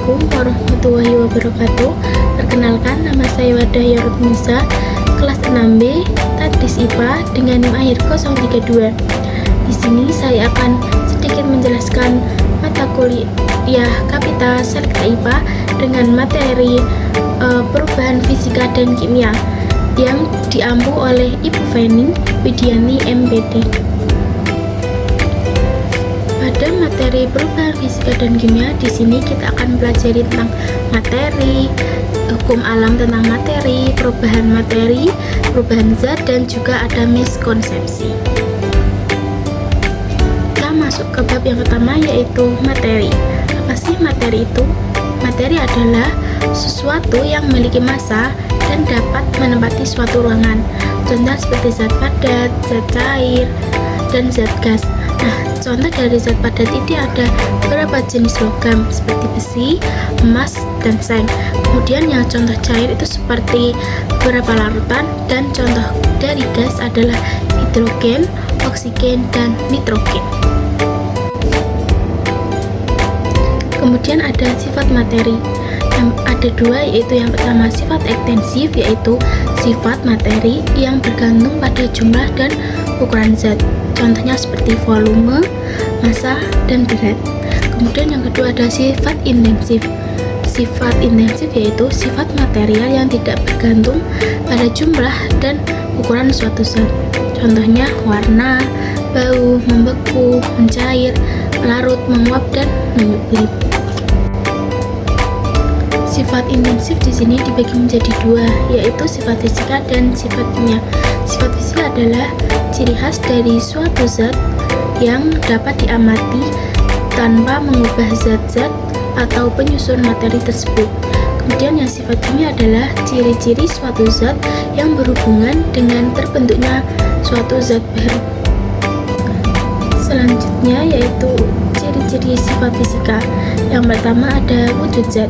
Assalamualaikum warahmatullahi wabarakatuh. Perkenalkan, nama saya Wardah Yorotnisa, kelas 6B, Tadris IPA dengan NIM akhir 032. Di sini saya akan sedikit menjelaskan mata kuliah Kapital Selekta IPA dengan materi perubahan fisika dan kimia yang diampu oleh Ibu Feni Widiani MPD. Pada materi perubahan fisika dan kimia, di sini kita akan pelajari tentang materi, hukum alam tentang materi, perubahan zat, dan juga ada miskonsepsi. Kita masuk ke bab yang pertama, yaitu materi. Apa sih materi itu? Materi adalah sesuatu yang memiliki massa dan dapat menempati suatu ruangan. Contoh seperti zat padat, zat cair, dan zat gas. Nah, contoh dari zat padat ini ada beberapa jenis logam seperti besi, emas, dan seng. Kemudian yang contoh cair itu seperti beberapa larutan, dan contoh dari gas adalah hidrogen, oksigen, dan nitrogen. Kemudian ada sifat materi. Ada dua, yaitu yang pertama sifat ekstensif, yaitu sifat materi yang bergantung pada jumlah dan ukuran zat. Contohnya seperti volume, massa, dan berat. Kemudian yang kedua ada sifat intensif. Sifat intensif yaitu sifat material yang tidak bergantung pada jumlah dan ukuran suatu zat. Contohnya warna, bau, membeku, mencair, larut, menguap, dan menyuplip. Sifat intensif di sini dibagi menjadi dua, yaitu sifat fisika dan sifat kimia. Sifat fisika adalah ciri khas dari suatu zat yang dapat diamati tanpa mengubah zat-zat atau penyusun materi tersebut. Kemudian yang sifat kimia adalah ciri-ciri suatu zat yang berhubungan dengan terbentuknya suatu zat baru. Selanjutnya yaitu ciri-ciri sifat fisika. Yang pertama ada wujud zat.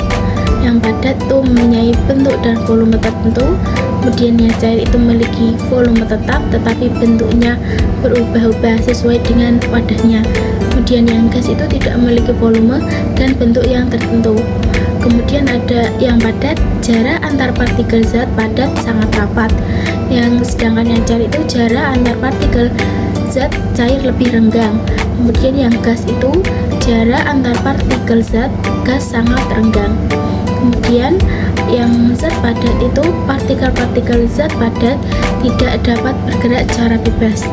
Yang padat itu mempunyai bentuk dan volume tertentu. Kemudian yang cair itu memiliki volume tetap tetapi bentuknya berubah-ubah sesuai dengan wadahnya. Kemudian yang gas itu tidak memiliki volume dan bentuk yang tertentu. Kemudian ada yang padat, jarak antar partikel zat padat sangat rapat. Sedangkan yang cair itu jarak antar partikel zat cair lebih renggang. Kemudian yang gas itu jarak antar partikel zat gas sangat renggang. Kemudian yang zat padat itu partikel-partikel zat padat tidak dapat bergerak secara bebas.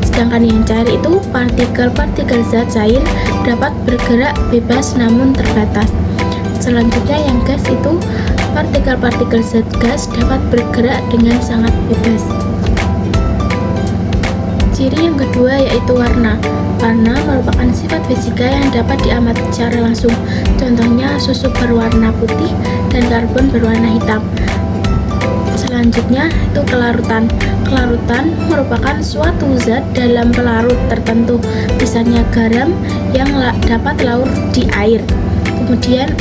Sedangkan yang cair itu partikel-partikel zat cair dapat bergerak bebas namun terbatas. Selanjutnya yang gas itu partikel-partikel zat gas dapat bergerak dengan sangat bebas. Ciri yang kedua yaitu warna. Warna merupakan sifat fisika yang dapat diamati secara langsung. Contohnya susu berwarna putih dan karbon berwarna hitam. Selanjutnya itu kelarutan. Kelarutan merupakan suatu zat dalam pelarut tertentu, misalnya garam yang dapat larut di air. Kemudian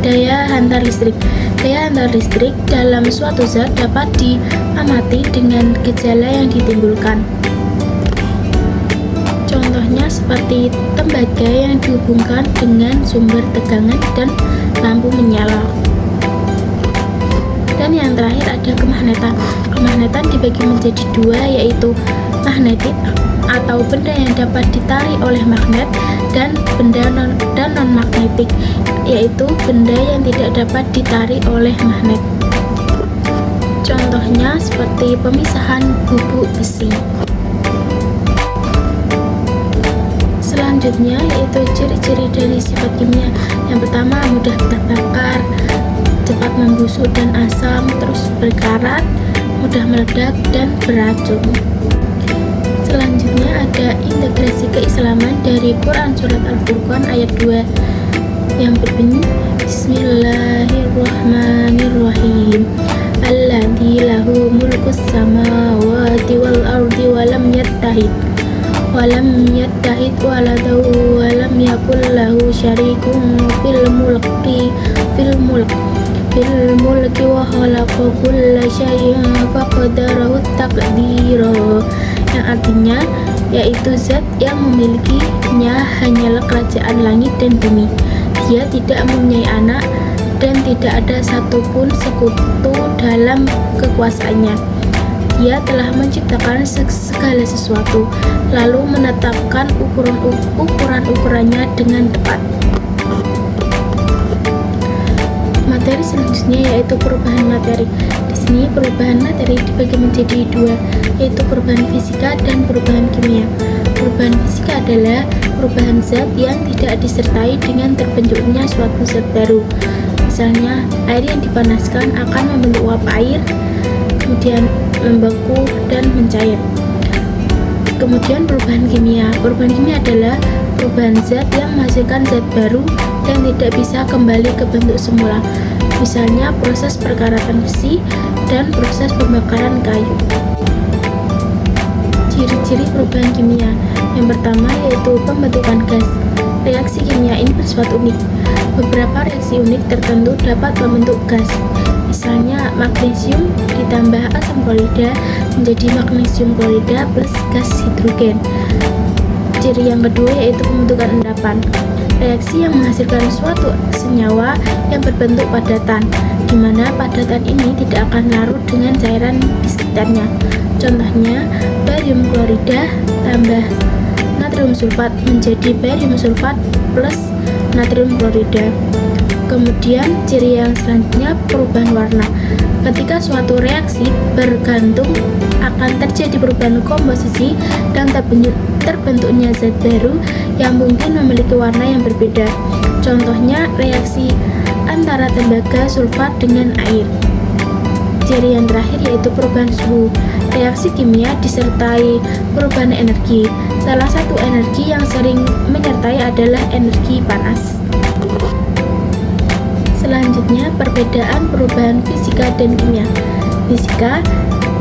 daya hantar listrik. Daya hantar listrik dalam suatu zat dapat diamati dengan gejala yang ditimbulkan. Contohnya seperti tembaga yang dihubungkan dengan sumber tegangan dan lampu menyala. Dan yang terakhir ada kemagnetan. Kemagnetan dibagi menjadi dua, yaitu magnetik atau benda yang dapat ditarik oleh magnet, dan benda non-magnetik, yaitu benda yang tidak dapat ditarik oleh magnet. Contohnya seperti pemisahan bubuk besi. Selanjutnya yaitu ciri-ciri dari sifat kimia. Yang pertama mudah terbakar, cepat membusuk dan asam, terus berkarat, mudah meledak, dan beracun. Selanjutnya ada integrasi keislaman dari Quran Surat Al-Furqan ayat 2 yang berbunyi Bismillahirrahmanirrahim. Alladzi lahu mulkus samawati wal ardi wa lam yattahid waladahu wa lam yakul lahu syarikun fil mulki wa khalaqa kulla syai'in faqadarahu taqdira, yang artinya yaitu zat yang memilikinya hanyalah kerajaan langit dan bumi. Dia tidak mempunyai anak dan tidak ada satupun sekutu dalam kekuasaannya. Dia telah menciptakan segala sesuatu, lalu menetapkan ukuran-ukurannya dengan tepat. Materi selanjutnya yaitu perubahan materi. Di sini perubahan materi dibagi menjadi dua, yaitu perubahan fisika dan perubahan kimia. Perubahan fisika adalah perubahan zat yang tidak disertai dengan terbentuknya suatu zat baru. Misalnya, air yang dipanaskan akan membentuk uap air, kemudian membeku dan mencair. Kemudian perubahan kimia. Perubahan kimia adalah perubahan zat yang menghasilkan zat baru dan tidak bisa kembali ke bentuk semula. Misalnya proses perkaratan besi dan proses pembakaran kayu. Ciri-ciri perubahan kimia. Yang pertama yaitu pembentukan gas. Reaksi kimia ini bersifat unik. Beberapa reaksi unik tertentu dapat membentuk gas. Misalnya magnesium ditambah asam klorida menjadi magnesium klorida plus gas hidrogen. Ciri yang kedua yaitu pembentukan endapan. Reaksi yang menghasilkan suatu senyawa yang berbentuk padatan, di mana padatan ini tidak akan larut dengan cairan di sekitarnya. Contohnya, barium klorida tambah natrium sulfat menjadi barium sulfat plus natrium klorida. Kemudian ciri yang selanjutnya perubahan warna. Ketika suatu reaksi bergantung akan terjadi perubahan komposisi dan terbentuknya zat baru yang mungkin memiliki warna yang berbeda. Contohnya reaksi antara tembaga sulfat dengan air. Ciri yang terakhir yaitu perubahan suhu. Reaksi kimia disertai perubahan energi. Salah satu energi yang sering menyertai adalah energi panas. Selanjutnya, perbedaan perubahan fisika dan kimia. Fisika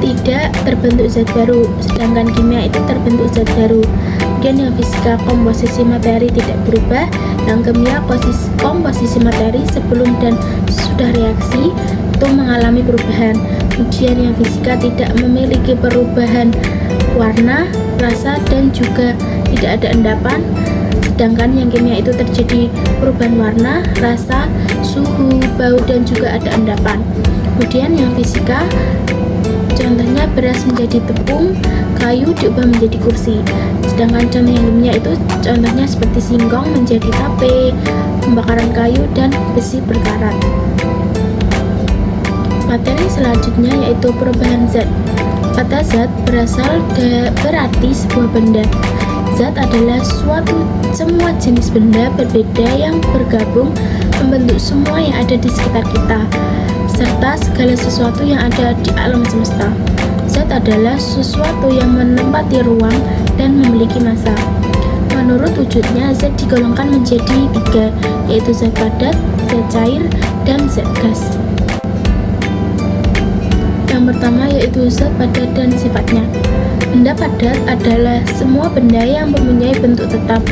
tidak terbentuk zat baru, sedangkan kimia itu terbentuk zat baru. Kemudian yang fisika komposisi materi tidak berubah, yang kimia komposisi materi sebelum dan sudah reaksi itu mengalami perubahan. Kemudian yang fisika tidak memiliki perubahan warna, rasa, dan juga tidak ada endapan. Sedangkan yang kimia itu terjadi perubahan warna, rasa, suhu, bau, dan juga ada endapan. Kemudian yang fisika, contohnya beras menjadi tepung, kayu diubah menjadi kursi. Sedangkan contoh yang kimia itu contohnya seperti singkong menjadi tape, pembakaran kayu, dan besi berkarat. Materi selanjutnya yaitu perubahan zat. Kata zat berarti sebuah benda. Zat adalah semua jenis benda berbeda yang bergabung membentuk semua yang ada di sekitar kita, serta segala sesuatu yang ada di alam semesta. Zat adalah sesuatu yang menempati ruang dan memiliki massa. Menurut wujudnya, zat digolongkan menjadi 3, yaitu zat padat, zat cair, dan zat gas. Yang pertama yaitu zat padat dan sifatnya. Benda padat adalah semua benda yang mempunyai bentuk tetap.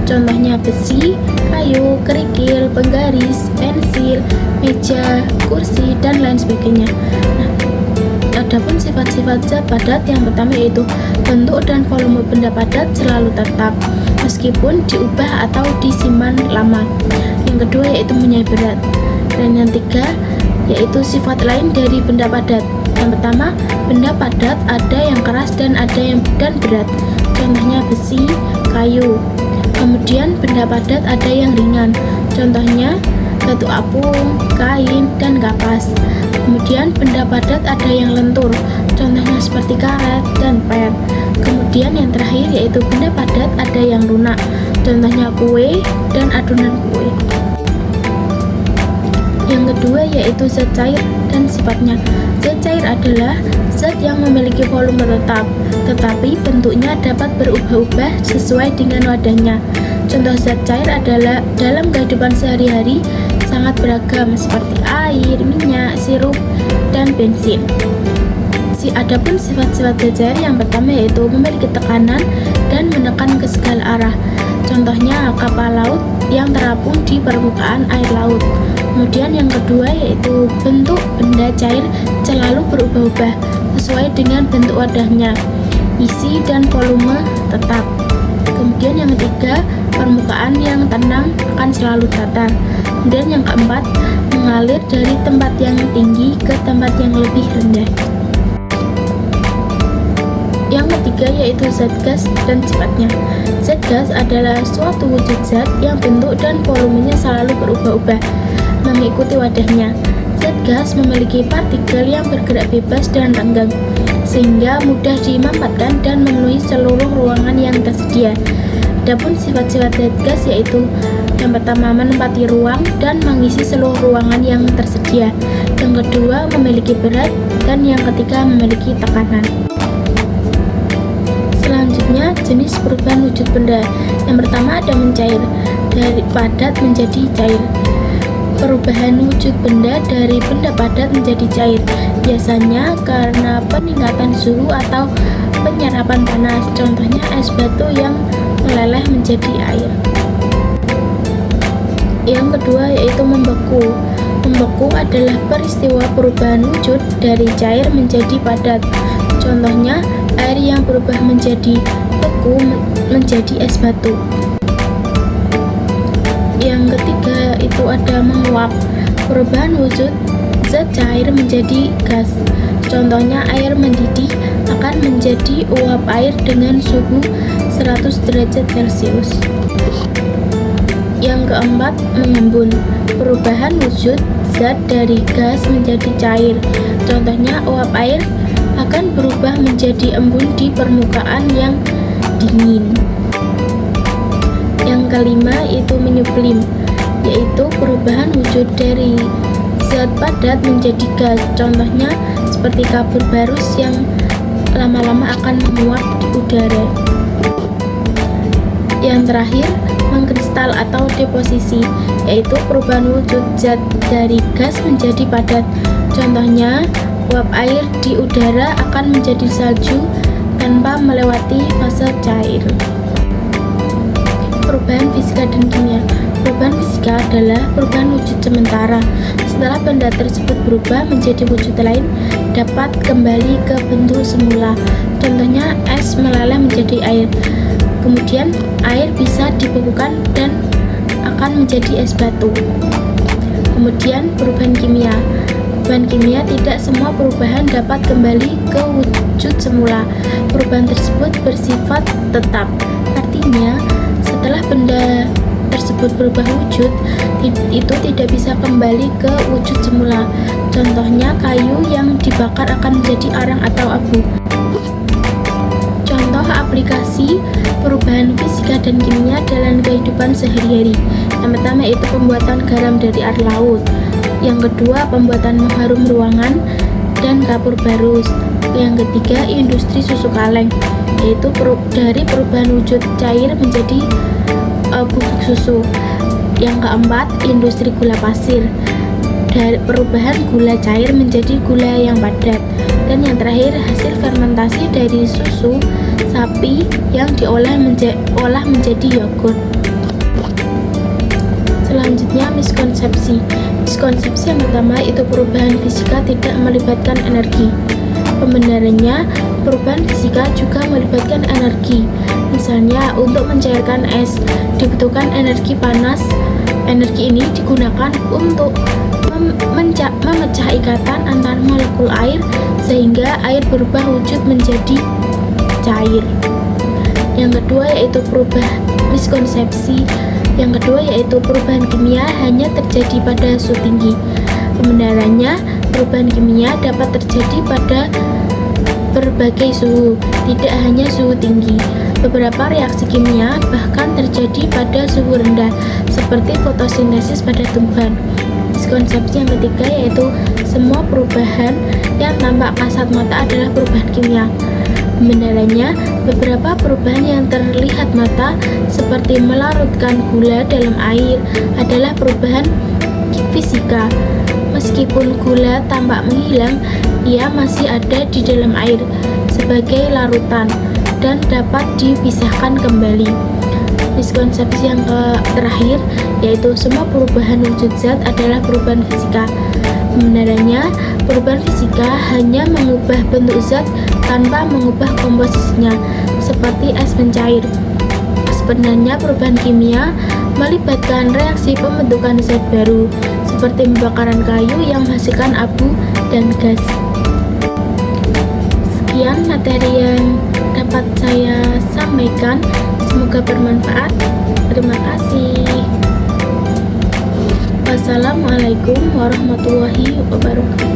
Contohnya besi, kayu, kerikil, penggaris, pensil, meja, kursi, dan lain sebagainya. Adapun sifat-sifat zat padat yang pertama yaitu bentuk dan volume benda padat selalu tetap meskipun diubah atau disimpan lama. Yang kedua yaitu mempunyai berat. Dan yang ketiga yaitu sifat lain dari benda padat. Yang pertama, benda padat ada yang keras dan ada yang berat. Contohnya besi, kayu. Kemudian benda padat ada yang ringan. Contohnya batu apung, kain, dan kapas. Kemudian benda padat ada yang lentur. Contohnya seperti karet dan per. Kemudian yang terakhir yaitu benda padat ada yang lunak. Contohnya kue dan adonan kue. Yang kedua yaitu zat cair dan sifatnya. Zat cair adalah zat yang memiliki volume tetap, tetapi bentuknya dapat berubah-ubah sesuai dengan wadahnya. Contoh zat cair adalah dalam kehidupan sehari-hari sangat beragam seperti air, minyak, sirup, dan bensin. Adapun sifat-sifat zat cair yang pertama yaitu memiliki tekanan dan menekan ke segala arah. Contohnya kapal laut yang terapung di permukaan air laut. Kemudian yang kedua yaitu bentuk benda cair selalu berubah-ubah sesuai dengan bentuk wadahnya, isi dan volume tetap. Kemudian yang ketiga, permukaan yang tenang akan selalu datar. Kemudian yang keempat, mengalir dari tempat yang tinggi ke tempat yang lebih rendah. Yang ketiga yaitu zat gas dan sifatnya. Zat gas adalah suatu wujud zat yang bentuk dan volumenya selalu berubah-ubah mengikuti wadahnya. Zat gas memiliki partikel yang bergerak bebas dan renggang, sehingga mudah dimanfaatkan dan memenuhi seluruh ruangan yang tersedia. Adapun sifat-sifat zat gas yaitu yang pertama, menempati ruang dan mengisi seluruh ruangan yang tersedia. Yang kedua, memiliki berat, dan yang ketiga, memiliki tekanan. Selanjutnya, jenis perubahan wujud benda. Yang pertama ada mencair, dari padat menjadi cair. Perubahan wujud benda dari benda padat menjadi cair biasanya karena peningkatan suhu atau penyerapan panas. Contohnya es batu yang meleleh menjadi air. Yang kedua yaitu membeku. Membeku adalah peristiwa perubahan wujud dari cair menjadi padat. Contohnya air yang berubah menjadi beku menjadi es batu. Yang ketiga itu ada menguap. Perubahan wujud zat cair menjadi gas. Contohnya air mendidih akan menjadi uap air dengan suhu 100 derajat Celcius. Yang keempat, mengembun. Perubahan wujud zat dari gas menjadi cair. Contohnya uap air akan berubah menjadi embun di permukaan yang dingin. Yang kelima yaitu menyublim, yaitu perubahan wujud dari zat padat menjadi gas. Contohnya seperti kabut barus yang lama-lama akan menguap di udara. Yang terakhir, mengkristal atau deposisi, yaitu perubahan wujud zat dari gas menjadi padat. Contohnya uap air di udara akan menjadi salju tanpa melewati fase cair. Perubahan fisika dan kimia. Perubahan fisika adalah perubahan wujud sementara. Setelah benda tersebut berubah menjadi wujud lain, dapat kembali ke bentuk semula. Contohnya es meleleh menjadi air. Kemudian air bisa dibekukan dan akan menjadi es batu. Kemudian perubahan kimia. Perubahan kimia tidak semua perubahan dapat kembali ke wujud semula. Perubahan tersebut bersifat tetap. Artinya, setelah benda tersebut berubah wujud, itu tidak bisa kembali ke wujud semula. Contohnya kayu yang dibakar akan menjadi arang atau abu. Contoh aplikasi perubahan fisika dan kimia dalam kehidupan sehari-hari. Yang pertama yaitu pembuatan garam dari air laut. Yang kedua, pembuatan mengharum ruangan dan kapur barus. Yang ketiga, industri susu kaleng, yaitu dari perubahan wujud cair menjadi bubuk susu. Yang keempat, industri gula pasir, dari perubahan gula cair menjadi gula yang padat. Dan yang terakhir, hasil fermentasi dari susu sapi yang diolah menjadi yogurt. Selanjutnya, miskonsepsi. Miskonsepsi yang pertama itu perubahan fisika tidak melibatkan energi. Pembenarannya, perubahan fisika juga melibatkan energi. Misalnya, untuk mencairkan es dibutuhkan energi panas. Energi ini digunakan untuk memecah ikatan antar molekul air sehingga air berubah wujud menjadi cair. Yang kedua yaitu miskonsepsi. Yang kedua yaitu perubahan kimia hanya terjadi pada suhu tinggi. Pembenarannya, perubahan kimia dapat terjadi pada berbagai suhu, tidak hanya suhu tinggi. Beberapa reaksi kimia bahkan terjadi pada suhu rendah, seperti fotosintesis pada tumbuhan. Miskonsepsi yang ketiga yaitu semua perubahan yang tampak kasat mata adalah perubahan kimia. Pembenarannya, beberapa perubahan yang terlihat mata seperti melarutkan gula dalam air adalah perubahan fisika. Meskipun gula tampak menghilang, ia masih ada di dalam air sebagai larutan dan dapat dipisahkan kembali. Miskonsepsi yang terakhir yaitu semua perubahan wujud zat adalah perubahan fisika. Pembenarannya, perubahan fisika hanya mengubah bentuk zat tanpa mengubah komposisinya, seperti es mencair. Sebenarnya perubahan kimia melibatkan reaksi pembentukan zat baru seperti pembakaran kayu yang menghasilkan abu dan gas. Sekian materi yang dapat saya sampaikan, semoga bermanfaat. Terima kasih. Wassalamualaikum warahmatullahi wabarakatuh.